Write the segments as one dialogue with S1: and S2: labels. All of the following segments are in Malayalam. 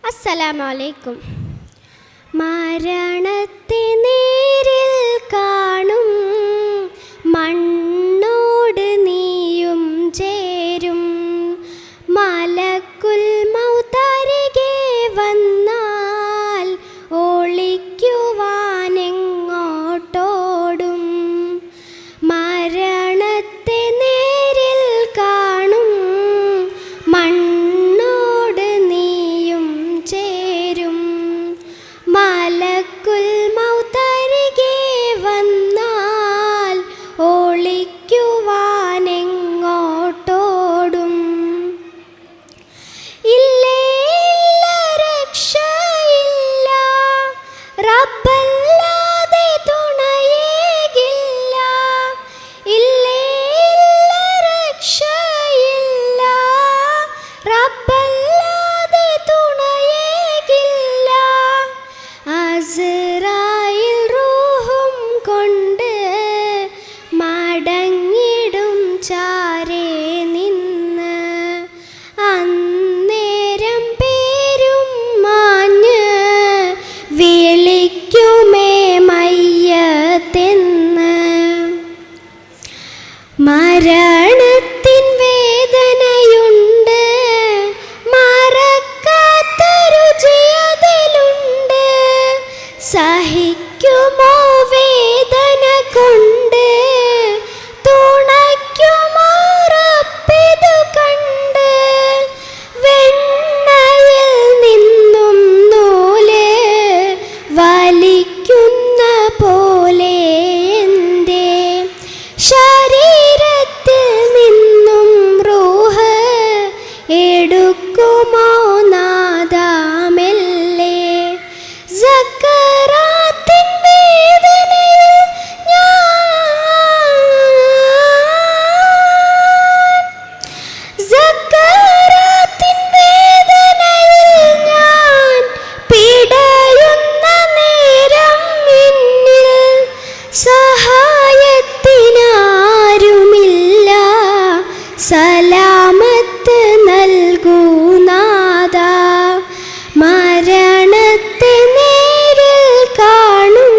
S1: അസ്സലാമു അലൈക്കും. മരണത്തെ നേരിൽ കാണും മണ്ണോട് നീയും ചേരും. മലക്കുൽ മൗത്തരികെ വന്നാൽ ഒളിക്കുവാനെങ്ങോട്ടോടും. മരണത്തെ നേരിൽ കാണും മണ്ണോട് നീയും ചേരും. മലക്കുൽ മൗത്തരികെ വന്നാൽ ഒളിക്കുവാനെങ്ങോട്ടോടും. ഇല്ലേ ഇല്ല രക്ഷയില്ല, റബ്ബല്ലാതെ തുണയേകില്ല. ഇല്ലേ ഇല്ല രക്ഷയില്ല, റബ്ബല്ലാതെ തുണയേകില്ല. അസ്റായിൽ റൂഹും കൊണ്ട് മടങ്ങിടും ചാരേ നിന്ന്. അന്നേരം പേരും മാഞ്ഞ് വിളിക്കുമേ മയ്യത്തെന്ന്. മരണത്തിൻ വേദനയുണ്ട്, മറക്കാത്ത രുചിയതിലുണ്ട്. സഹിക്കുമോ വേദന കൊണ്ട്, തുണയ്ക്കുമോ റബ്ബിതു കണ്ട്. വെണ്ണയിൽ നിന്നും നൂല് വലിക്കുന്ന പോലെ എൻ്റെ ശരീരത്തിൽ നിന്നും റൂഹ് എടുക്കുമോ നാദാമെല്ലെ. സക്കറാത്തിൻ വേദനയിൽ ഞാൻ പിടയുന്ന നേരം എന്നിൽ സഹായത്തിനാരുമില്ല. സലാമത്ത് നൽകൂ നാഥാ. മരണത്തെ നേരിൽ കാണും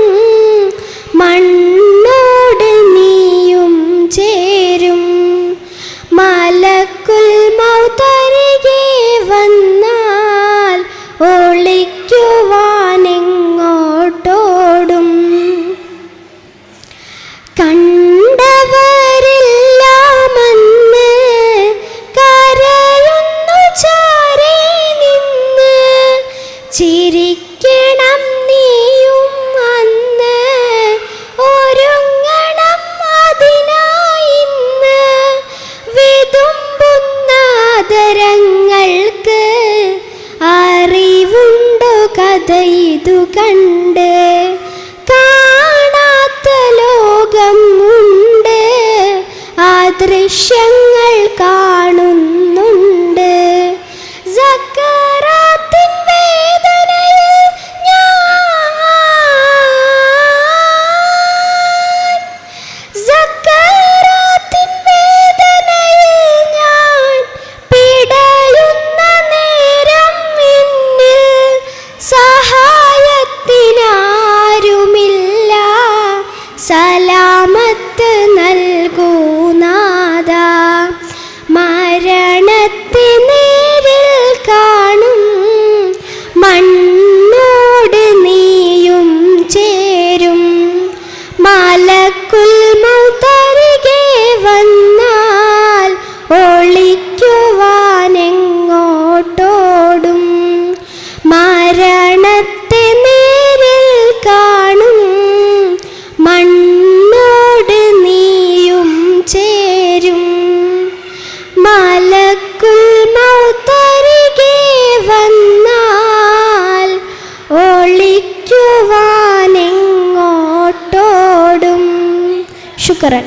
S1: മണ്ണോട് നീയും ചേരും. മലക്കുൽ മൗത്തരികെ വന്നാൽ ഒളിക്കുവാനെങ്ങോട്ടോടും. കണ്ടവരെല്ലാം അന്ന് കരയുന്നു ചാരേ നിന്ന്. ചിരിക്കണം നീയും അന്ന്, ഒരുങ്ങണം അതിനായിന്ന്. വിതുമ്പുന്ന ആദരങ്ങൾക്ക് അറിവുണ്ടോ കഥ ഇതു കണ്ട്. കാണാത്ത ലോകം ഉണ്ട്, ആ ദൃശ്യങ്ങൾ കാണുന്നുണ്ട്. സക്കറാത്തിൻ വേദനയിൽ ഞാൻ പിടയുന്ന നേരം എന്നിൽ സഹായത്തിനാരുമില്ല. സലാമത്ത് നൽകൂ നാഥാ. മരണത്തെ നേരിൽ കാണും മണ്ണോട് നീയും ചേരും. മലക്കുൽ മൗത്തരികെ വന്നാൽ ഒളിക്കുവാനെങ്ങോട്ടോടും. മരണത്തെ നേരിൽ കാണും മണ്ണോട് നീയും ചേരും. മലക്കുൽ മൗത്തരികെ വന്നാൽ ഒളിക്കുവാനെങ്ങോട്ടോടും. ശുക്രൻ.